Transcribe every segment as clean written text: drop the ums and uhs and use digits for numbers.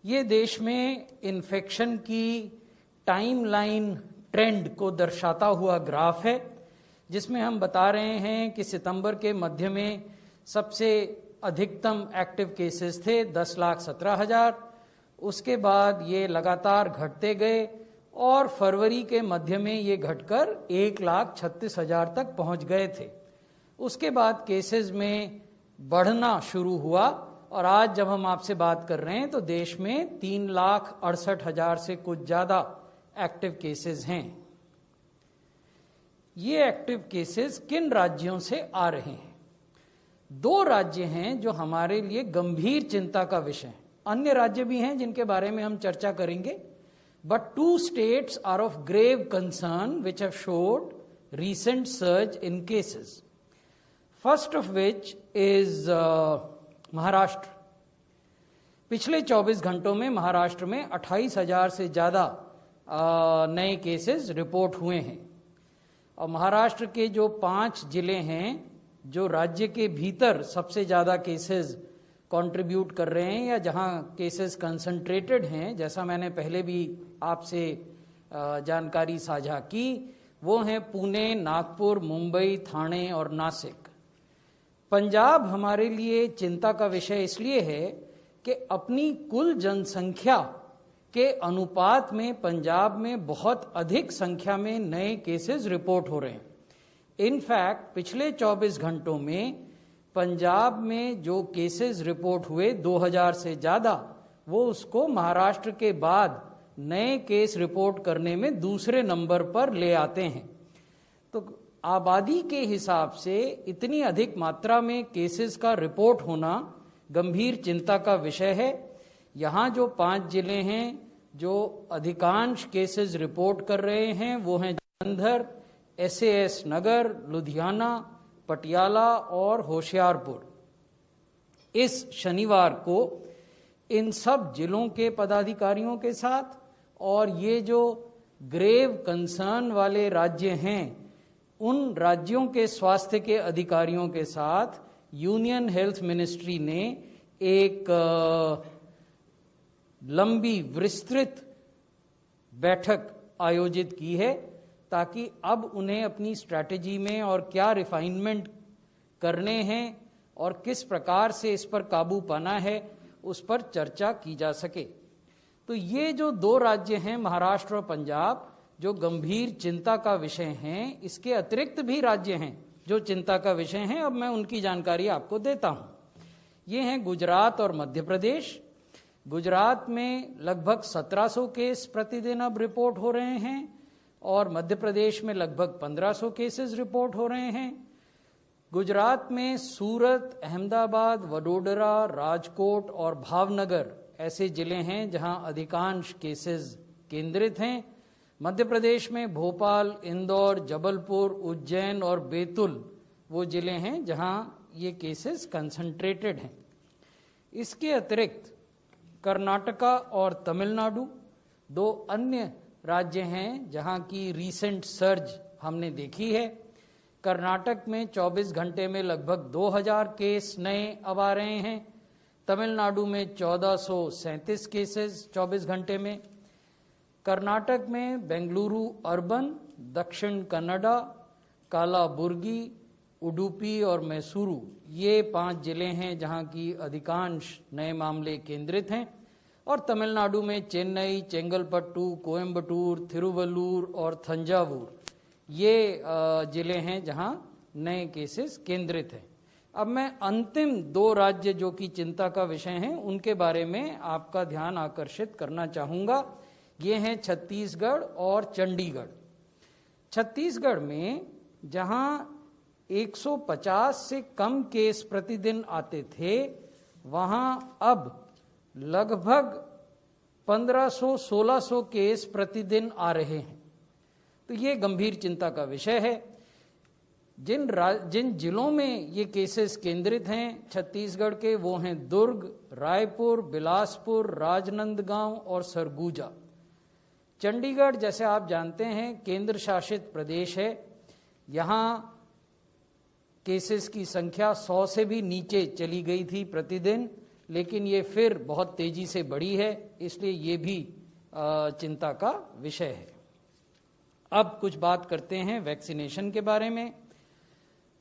ये देश में इन्फेक्शन की टाइमलाइन ट्रेंड को दर्शाता हुआ ग्राफ है, जिसमें हम बता रहे हैं कि सितंबर के मध्य में सबसे अधिकतम एक्टिव केसेस थे 10,17,000। उसके बाद ये लगातार घटते गए और फरवरी के मध्य में ये घटकर 1,36,000 तक पहुंच गए थे। उसके बाद केसेस में बढ़ना शुरू हुआ और आज जब हम आपसे बात कर रहे हैं तो देश में 3,68,000 से कुछ ज्यादा एक्टिव केसेस हैं। ये एक्टिव केसेस किन राज्यों से आ रहे हैं? 2 राज्य हैं जो हमारे लिए गंभीर चिंता का विषय है। अन्य राज्य भी हैं जिनके बारे में हम चर्चा करेंगे, but 2 states are of grave concern which have showed recent surge in cases. First of which is Maharashtra. पिछले 24 घंटों में महाराष्ट्र में 28,000 से ज्यादा नए केसेस रिपोर्ट हुए हैं। और महाराष्ट्र के जो 5 जिले हैं जो राज्य के भीतर सबसे ज्यादा केसेस कंट्रीब्यूट कर रहे हैं या जहां केसेस कंसंट्रेटेड हैं, जैसा मैंने पहले भी आपसे जानकारी साझा की, वो हैं पुणे, नागपुर, मुंबई, ठाणे और नासिक। पंजाब हमारे लिए चिंता का विषय इसलिए है कि अपनी कुल जनसंख्या के अनुपात में पंजाब में बहुत अधिक संख्या में नए केसेस रिपोर्ट हो रहे हैं। इनफैक्ट पिछले 24 घंटों में पंजाब में जो केसेस रिपोर्ट हुए 2,000 से ज्यादा, वो उसको महाराष्ट्र के बाद नए केस रिपोर्ट करने में दूसरे नंबर पर ले आते हैं। तो आबादी के हिसाब से इतनी अधिक मात्रा में केसेस का रिपोर्ट होना गंभीर चिंता का विषय है। यहाँ जो 5 जिले हैं जो अधिकांश केसेस रिपोर्ट कर रहे हैं वो हैं जलंधर, SAS नगर, लुधियाना, पटियाला और होशियारपुर। इस शनिवार को इन सब जिलों के पदाधिकारियों के साथ और ये जो ग्रेव कंसर्न वाले राज्य हैं उन राज्यों के स्वास्थ्य के अधिकारियों के साथ यूनियन हेल्थ मिनिस्ट्री ने एक लंबी विस्तृत बैठक आयोजित की है, ताकि अब उन्हें अपनी स्ट्रैटेजी में और क्या रिफाइनमेंट करने हैं और किस प्रकार से इस पर काबू पाना है उस पर चर्चा की जा सके। तो ये जो 2 राज्य हैं महाराष्ट्र और पंजाब जो गंभीर चिंता का विषय हैं, इसके अतिरिक्त भी राज्य हैं जो चिंता का विषय हैं। अब मैं उनकी जानकारी आपको देता हूं। ये हैं गुजरात और मध्य प्रदेश। गुजरात में लगभग 1700 केस प्रतिदिन अब रिपोर्ट हो रहे हैं और मध्य प्रदेश में लगभग 1500 केसेस रिपोर्ट हो रहे हैं। गुजरात में सूरत, अहमदाबाद, वडोदरा, राजकोट और भावनगर ऐसे जिले हैं जहां अधिकांश केसेस केंद्रित हैं। मध्य प्रदेश में भोपाल, इंदौर, जबलपुर, उज्जैन और बैतूल वो जिले हैं जहां ये केसेस कंसंट्रेटेड हैं। इसके अतिरिक्त कर्नाटका और तमिलनाडु 2 अन्य राज्य हैं जहां की रीसेंट सर्ज हमने देखी है। कर्नाटक में 24 घंटे में लगभग 2,000 केस नए अब आ रहे हैं। तमिलनाडु में 1,437 केसेस 24 घंटे में। कर्नाटक में बेंगलुरु अर्बन, दक्षिण कन्नड़ा, कालाबुर्गी, उडुपी और मैसूरू ये 5 जिले हैं जहां की अधिकांश नए मामले केंद्रित हैं। और तमिलनाडु में चेन्नई, चेंगलपट्टू, कोयम्बटूर, थिरुवल्लूर और थंजावुर ये जिले हैं जहां नए केसेस केंद्रित हैं। अब मैं अंतिम 2 राज्य जो कि चिंता का विषय हैं उनके बारे में आपका ध्यान आकर्षित करना चाहूंगा। ये हैं छत्तीसगढ़ और चंडीगढ़। छत्तीसगढ़ में जहां 150 से कम केस प्रतिदिन आते थे, वहां अब लगभग 1500-1600 केस प्रतिदिन आ रहे हैं। तो ये गंभीर चिंता का विषय है। जिन जिलों में ये केसेस केंद्रित हैं छत्तीसगढ़ के, वो हैं दुर्ग, रायपुर, बिलासपुर, राजनांदगांव और सरगुजा। चंडीगढ़ जैसे आप जानते हैं केंद्र शासित प्रदेश है। यहाँ केसेस की संख्या 100 से भी नीचे चली गई थी प्रतिदिन, लेकिन ये फिर बहुत तेजी से बढ़ी है, इसलिए ये भी चिंता का विषय है। अब कुछ बात करते हैं वैक्सीनेशन के बारे में।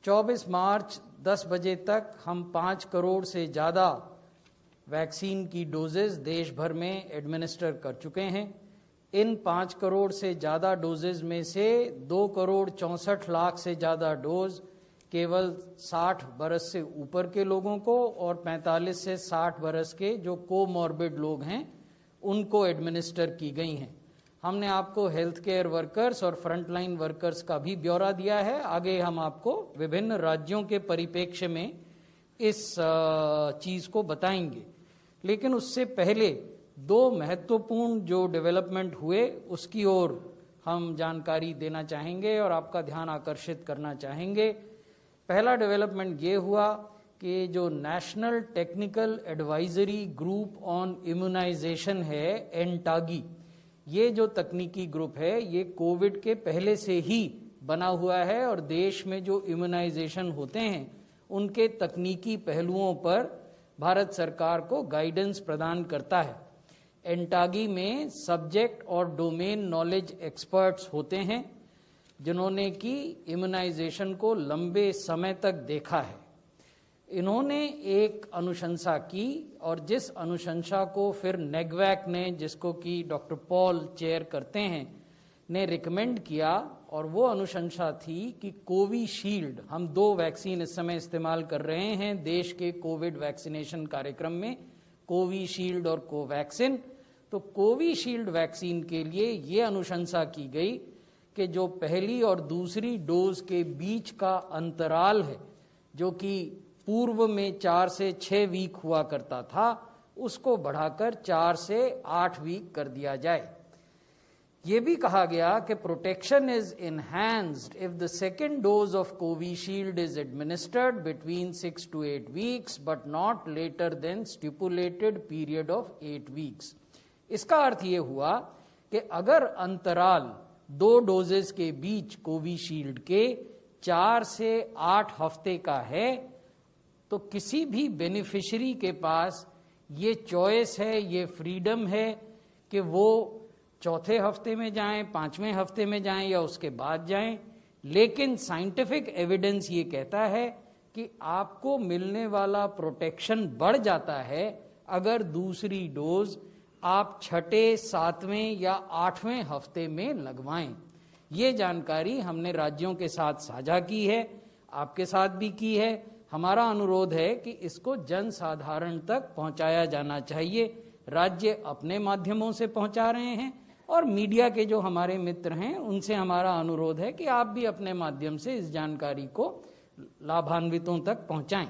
24 मार्च 10 बजे तक हम 5 करोड़ से ज़्यादा वैक्सीन की डोजेज देश भर में एडमिनिस्टर कर चुके हैं। इन 5 करोड़ से ज़्यादा डोजेज में से 2 करोड़ 64 लाख से ज़्यादा डोज केवल 60 बरस से ऊपर के लोगों को और 45 से 60 बरस के जो कोमॉर्बिड लोग हैं उनको एडमिनिस्टर की गई हैं। हमने आपको हेल्थ केयर वर्कर्स और फ्रंटलाइन वर्कर्स का भी ब्यौरा दिया है। आगे हम आपको विभिन्न राज्यों के परिप्रेक्ष्य में इस चीज़ को बताएंगे, लेकिन उससे पहले 2 महत्वपूर्ण जो डेवलपमेंट हुए उसकी ओर हम जानकारी देना चाहेंगे और आपका ध्यान आकर्षित करना चाहेंगे। पहला डेवलपमेंट ये हुआ कि जो national technical advisory group on immunization है, एनटागी, ये जो तकनीकी ग्रुप है ये कोविड के पहले से ही बना हुआ है और देश में जो इम्यूनाइजेशन होते हैं उनके तकनीकी पहलुओं पर भारत सरकार को गाइडेंस प्रदान करता है। एनटागी में सब्जेक्ट और डोमेन नॉलेज एक्सपर्ट्स होते हैं जिन्होंने कि इम्यूनाइजेशन को लंबे समय तक देखा है। इन्होंने एक अनुशंसा की और जिस अनुशंसा को फिर नेगवैक ने, जिसको कि डॉक्टर पॉल चेयर करते हैं, ने रिकमेंड किया और वो अनुशंसा थी कि कोविशील्ड, हम 2 वैक्सीन इस समय इस्तेमाल कर रहे हैं देश के कोविड वैक्सीनेशन कार्यक्रम में, कोविशील्ड और कोवैक्सिन। तो कोविशील्ड वैक्सीन के लिए ये अनुशंसा की गई कि जो पहली और दूसरी डोज के बीच का अंतराल है, जो कि पूर्व में 4 से 6 वीक हुआ करता था, उसको बढ़ाकर 4 से 8 वीक कर दिया जाए। ये भी कहा गया कि protection is enhanced if the second dose of Covishield is administered between 6 to 8 weeks but not later than stipulated period of 8 weeks. इसका अर्थ ये हुआ कि अगर अंतराल 2 डोजेस के बीच कोविशील्ड के 4 से 8 हफ्ते का है तो किसी भी बेनिफिशियरी के पास ये चॉइस है, ये फ्रीडम है कि वो 4थे हफ्ते में जाएं, 5वें हफ्ते में जाएं या उसके बाद जाएं। लेकिन साइंटिफिक एविडेंस ये कहता है कि आपको मिलने वाला प्रोटेक्शन बढ़ जाता है अगर दूसरी डोज आप 6, 7वें या 8वें हफ्ते में लगवाएं। ये जानकारी हमने राज्यों के साथ साझा की है, आपके साथ भी की है। हमारा अनुरोध है कि इसको जन साधारण तक पहुंचाया जाना चाहिए। राज्य अपने माध्यमों से पहुंचा रहे हैं और मीडिया के जो हमारे मित्र हैं उनसे हमारा अनुरोध है कि आप भी अपने माध्यम से इस जानकारी को लाभान्वितों तक पहुंचाएं।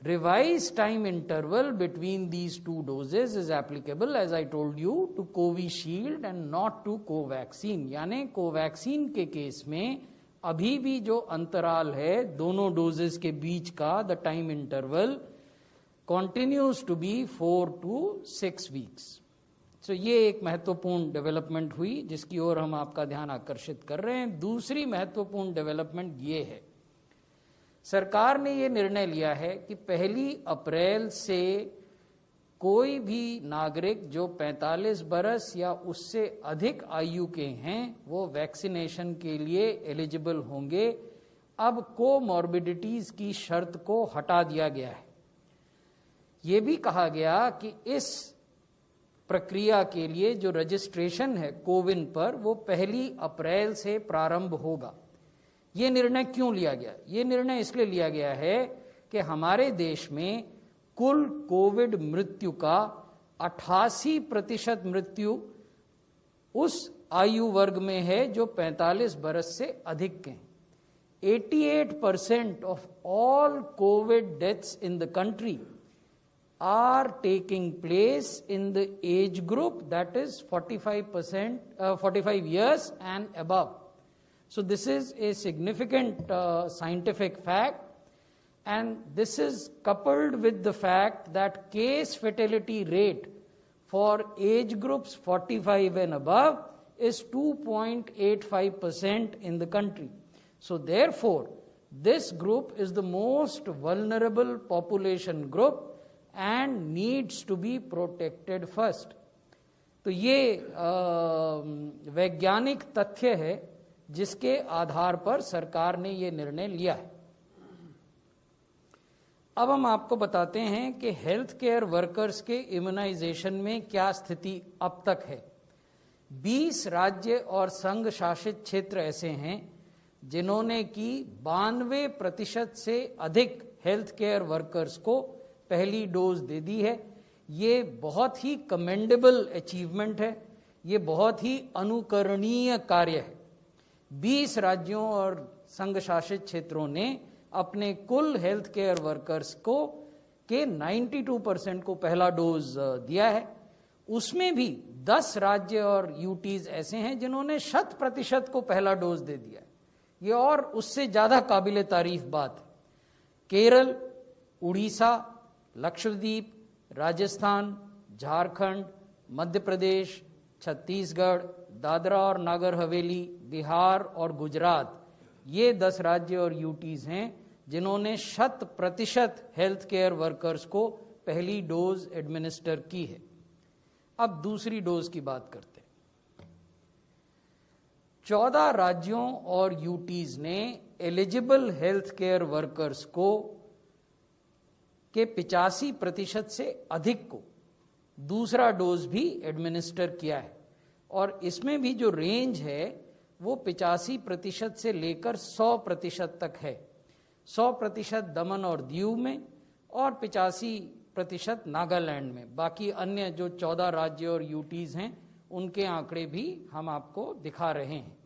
Revised time interval between these 2 doses is applicable, as I told you, to Covishield and not to Covaxin। यानी कोवैक्सीन के केस में अभी भी जो अंतराल है दोनों डोजेस के बीच का, the time interval continues to be 4 to 6 weeks। So ये एक महत्वपूर्ण डेवलपमेंट हुई जिसकी ओर हम आपका ध्यान आकर्षित कर रहे हैं। दूसरी महत्वपूर्ण डेवलपमेंट ये है, सरकार ने ये निर्णय लिया है कि 1 अप्रैल से कोई भी नागरिक जो 45 बरस या उससे अधिक आयु के हैं वो वैक्सीनेशन के लिए एलिजिबल होंगे। अब कोमॉर्बिडिटीज की शर्त को हटा दिया गया है। ये भी कहा गया कि इस प्रक्रिया के लिए जो रजिस्ट्रेशन है कोविन पर वो 1 अप्रैल से प्रारंभ होगा। ये निर्णय क्यों लिया गया? ये निर्णय इसलिए लिया गया है कि हमारे देश में कुल कोविड मृत्यु का 88% मृत्यु उस आयु वर्ग में है जो 45 बरस से अधिक के। 88% of all COVID deaths in the country are taking place in the age group that is 45 years and above. So this is a significant scientific fact, and this is coupled with the fact that case fatality rate for age groups 45 and above is 2.85% in the country. So therefore, this group is the most vulnerable population group, and needs to be protected first। तो ये वैज्ञानिक तथ्य है जिसके आधार पर सरकार ने ये निर्णय लिया है। अब हम आपको बताते हैं कि हेल्थ केयर वर्कर्स के इम्यूनाइजेशन में क्या स्थिति अब तक है। 20 राज्य और संघ शासित क्षेत्र ऐसे हैं जिन्होंने की 92% से अधिक हेल्थ केयर वर्कर्स को पहली डोज दे दी है। ये बहुत ही कमेंडेबल अचीवमेंट है, ये बहुत ही अनुकरणीय कार्य है। 20 राज्यों और संघ शासित क्षेत्रों ने अपने कुल हेल्थ केयर वर्कर्स को के 92% को पहला डोज दिया है। उसमें भी 10 राज्य और यूटीज ऐसे हैं जिन्होंने 100% को पहला डोज दे दिया है। ये और उससे ज्यादा काबिले तारीफ बात है। केरल, उड़ीसा, लक्षद्वीप, राजस्थान, झारखंड, मध्य प्रदेश, छत्तीसगढ़, दादरा और नागर हवेली, बिहार और गुजरात, ये 10 राज्य और यूटीज हैं जिन्होंने 100% हेल्थ केयर वर्कर्स को पहली डोज एडमिनिस्टर की है। अब दूसरी डोज की बात करते हैं। 14 राज्यों और यूटीज ने एलिजिबल हेल्थ केयर वर्कर्स को के 85% से अधिक को दूसरा डोज भी एडमिनिस्टर किया है, और इसमें भी जो रेंज है वो 85% से लेकर 100% तक है। 100% दमन और दीव में और 85% नागालैंड में। बाकी अन्य जो 14 राज्य और यूटीज हैं उनके आंकड़े भी हम आपको दिखा रहे हैं।